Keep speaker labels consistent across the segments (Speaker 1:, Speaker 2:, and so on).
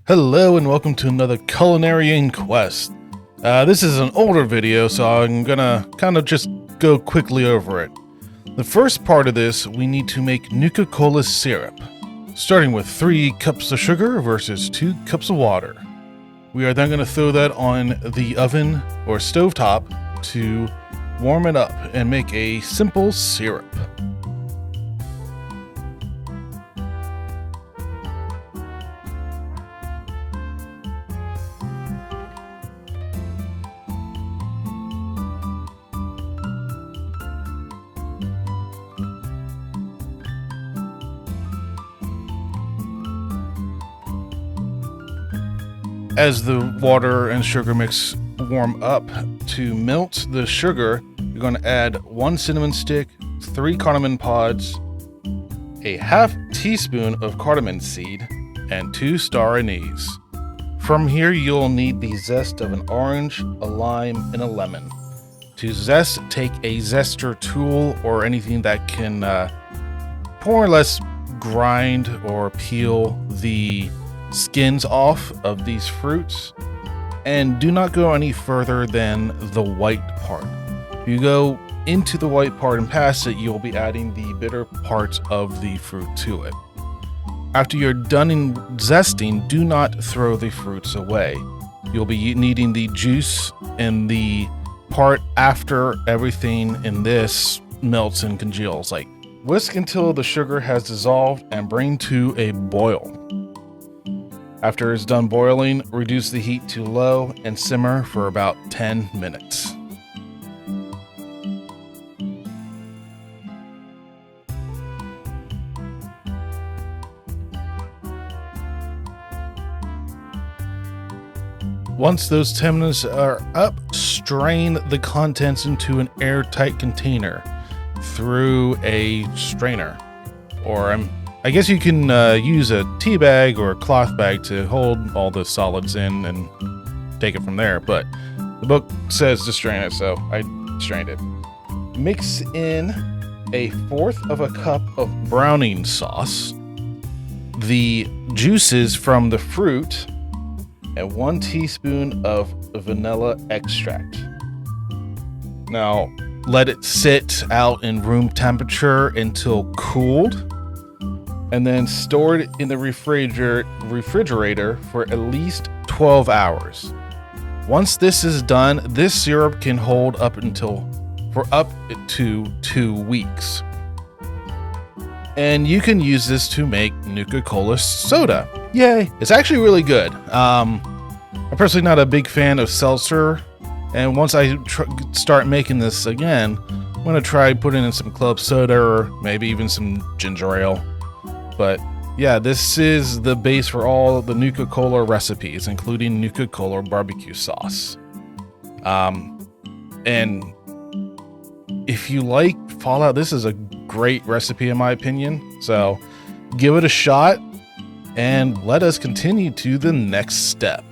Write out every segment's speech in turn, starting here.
Speaker 1: Hello and welcome to another Culinarian quest. This is an older video, so I'm gonna kind of just go quickly over it. The first part of this, we need to make nuka-cola syrup, starting with 3 cups of sugar versus 2 cups of water. We are then going to throw that on the oven or stovetop to warm it up and make a simple syrup. As the water and sugar mix warm up, to melt the sugar, you're going to add 1 cinnamon stick, 3 cardamom pods, a half teaspoon of cardamom seed, and 2 star anise. From here, you'll need the zest of an orange, a lime, and a lemon. To zest, take a zester tool or anything that can more or less grind or peel the skins off of these fruits, and do not go any further than the white part. If you go into the white part and past it, you'll be adding the bitter parts of the fruit to it. After you're done in zesting, do not throw the fruits away. You'll be needing the juice in the part after everything in this melts and congeals. Like, whisk until the sugar has dissolved and bring to a boil. After it's done boiling, reduce the heat to low and simmer for about 10 minutes. Once those 10 minutes are up, strain the contents into an airtight container through a strainer, or I guess you can use a tea bag or a cloth bag to hold all the solids in and take it from there, but the book says to strain it, so I strained it. Mix in 1/4 of a cup of browning sauce, the juices from the fruit, and 1 teaspoon of vanilla extract. Now, let it sit out in room temperature until cooled, and then store it in the refrigerator for at least 12 hours. Once this is done, this syrup can hold up to 2 weeks. And you can use this to make nuka-cola soda. Yay! It's actually really good. I'm personally not a big fan of seltzer, and once I start making this again, I'm going to try putting in some club soda or maybe even some ginger ale. But yeah, this is the base for all the nuka-cola recipes, including nuka-cola barbecue sauce. And if you like Fallout, this is a great recipe in my opinion. So give it a shot and let us continue to the next step.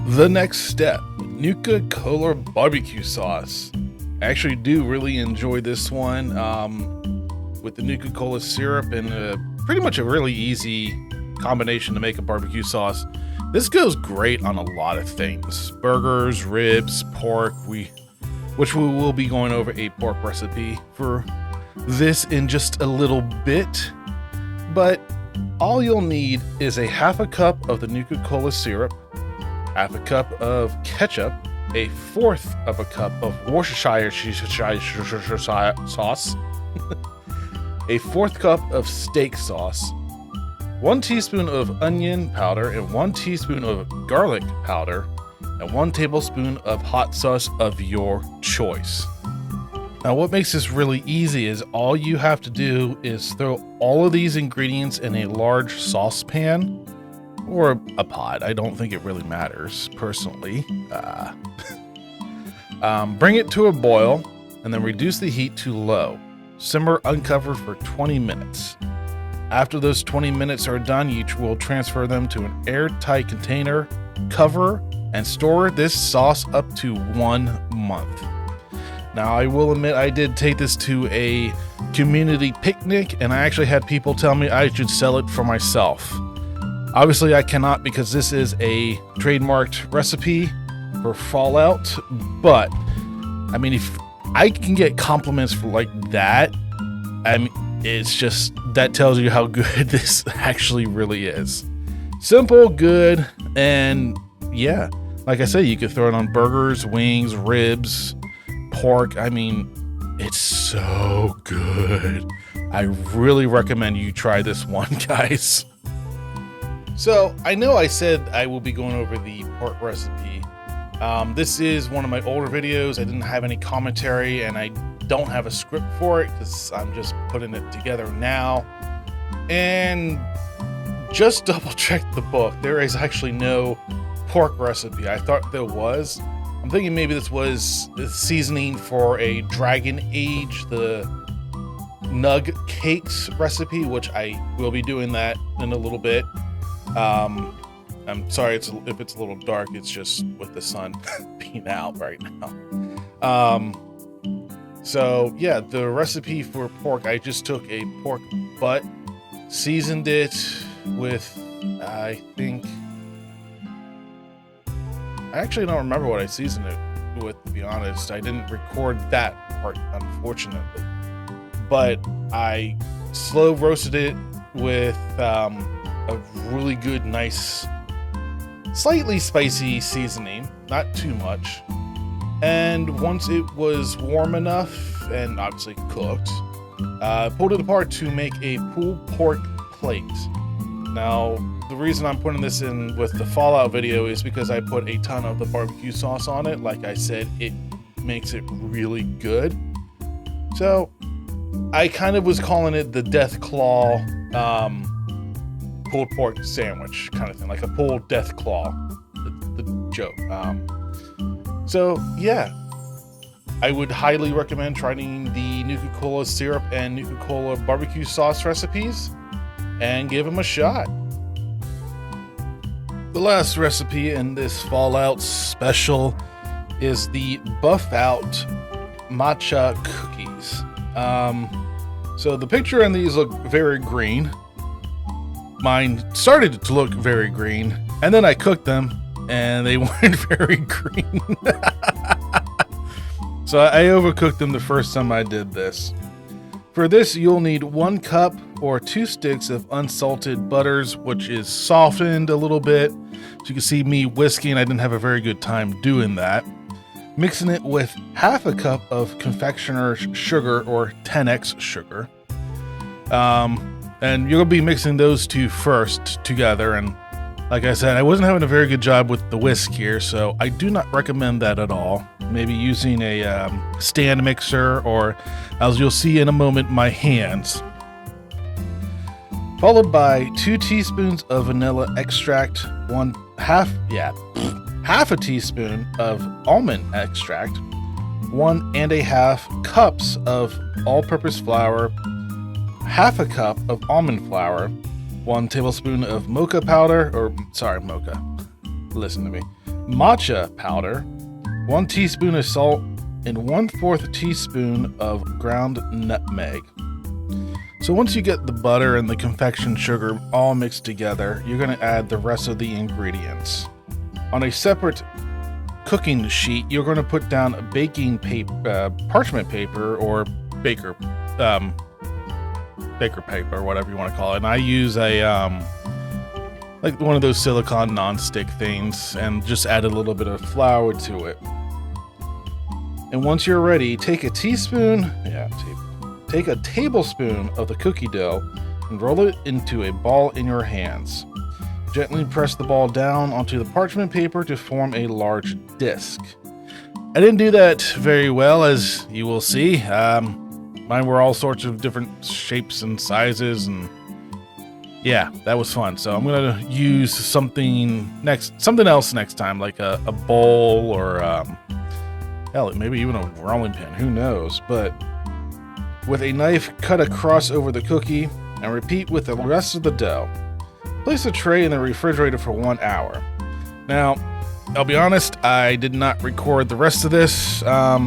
Speaker 1: The next step, nuka-cola barbecue sauce. I actually do really enjoy this one with the nuka-cola syrup and pretty much a really easy combination to make a barbecue sauce. This goes great on a lot of things. Burgers, ribs, pork, which we will be going over a pork recipe for this in just a little bit. But all you'll need is 1/2 cup of the nuka-cola syrup, 1/2 cup of ketchup, 1/4 of a cup of Worcestershire sauce, 1/4 cup of steak sauce, 1 teaspoon of onion powder and 1 teaspoon of garlic powder, and 1 tablespoon of hot sauce of your choice. Now, what makes this really easy is all you have to do is throw all of these ingredients in a large saucepan or a pod. I don't think it really matters, personally. Bring it to a boil and then reduce the heat to low. Simmer uncovered for 20 minutes. After those 20 minutes are done, you will transfer them to an airtight container, cover, and store this sauce up to 1 month. Now, I will admit I did take this to a community picnic, and I actually had people tell me I should sell it for myself. Obviously, I cannot because this is a trademarked recipe for Fallout, but I mean, if I can get compliments for like that, I mean, it's just, that tells you how good this actually really is. Simple, good, and yeah, like I said, you could throw it on burgers, wings, ribs, pork. I mean, it's so good. I really recommend you try this one, guys. So I know I said I will be going over the pork recipe. This is one of my older videos. I didn't have any commentary, and I don't have a script for it because I'm just putting it together now. And just double check the book. There is actually no pork recipe. I thought there was. I'm thinking maybe this was the seasoning for a Dragon Age, the Nug Cakes recipe, which I will be doing that in a little bit. I'm sorry if it's a little dark. It's just with the sun being out right now. So yeah, the recipe for pork, I just took a pork butt, seasoned it with, I actually don't remember what I seasoned it with, to be honest. I didn't record that part, unfortunately. But I slow roasted it with a really good, nice, slightly spicy seasoning, not too much. And once it was warm enough and obviously cooked, pulled it apart to make a pulled pork plate. Now, the reason I'm putting this in with the Fallout video is because I put a ton of the barbecue sauce on it. Like I said, it makes it really good. So I kind of was calling it the Death Claw pulled pork sandwich kind of thing, like a pulled Death Claw, the joke. So yeah, I would highly recommend trying the nuka-cola syrup and nuka-cola barbecue sauce recipes and give them a shot. The last recipe in this Fallout special is the Buff Out matcha cookies. So the picture in these look very green. Mine started to look very green, and then I cooked them and they weren't very green. So I overcooked them the first time I did this. For this, you'll need 1 cup or 2 sticks of unsalted butters, which is softened a little bit. So you can see me whisking. I didn't have a very good time doing that. Mixing it with half a cup of confectioner's sugar or 10x sugar. And you'll be mixing those two first together. And like I said, I wasn't having a very good job with the whisk here, so I do not recommend that at all. Maybe using a stand mixer, or as you'll see in a moment, my hands. Followed by 2 teaspoons of vanilla extract, half a teaspoon of almond extract, 1.5 cups of all-purpose flour, half a cup of almond flour, 1 tablespoon of matcha powder, 1 teaspoon of salt, and 1/4 teaspoon of ground nutmeg. So once you get the butter and the confection sugar all mixed together, you're going to add the rest of the ingredients. On a separate cooking sheet, you're going to put down a baking paper, parchment paper, or baker paper, whatever you want to call it. And I use a like one of those silicone non-stick things, and just add a little bit of flour to it. And once you're ready, take a tablespoon of the cookie dough and roll it into a ball in your hands. Gently press the ball down onto the parchment paper to form a large disc. I didn't do that very well, as you will see. Mine were all sorts of different shapes and sizes, and yeah, that was fun. So I'm gonna use something else next time, like a bowl or hell, maybe even a rolling pin. Who knows? But with a knife, cut across over the cookie and repeat with the rest of the dough. Place the tray in the refrigerator for 1 hour. Now, I'll be honest, I did not record the rest of this. I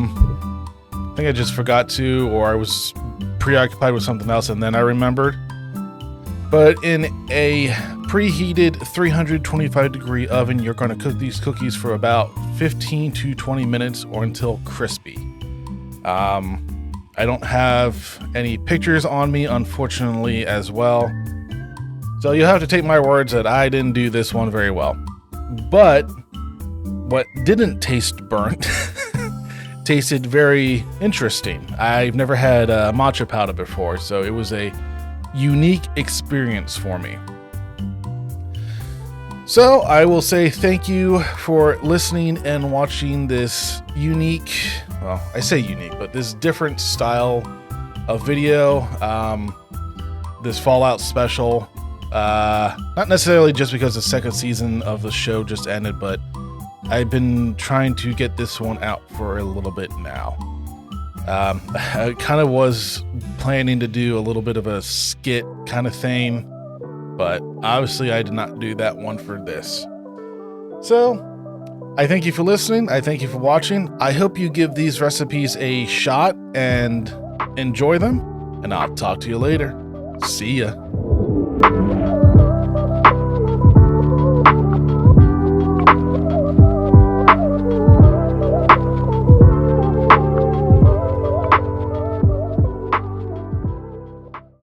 Speaker 1: think I just forgot to, or I was preoccupied with something else and then I remembered. But in a preheated 325 degree oven, you're going to cook these cookies for about 15 to 20 minutes or until crispy. I don't have any pictures on me, unfortunately, as well. So you'll have to take my words that I didn't do this one very well. But what didn't taste burnt tasted very interesting. I've never had matcha powder before, so it was a unique experience for me. So I will say thank you for listening and watching this unique, well, I say unique, but this different style of video, this Fallout special. Not necessarily just because the second season of the show just ended, but I've been trying to get this one out for a little bit now. I kind of was planning to do a little bit of a skit kind of thing, but obviously I did not do that one for this. So I thank you for listening. I thank you for watching. I hope you give these recipes a shot and enjoy them, and I'll talk to you later. See ya.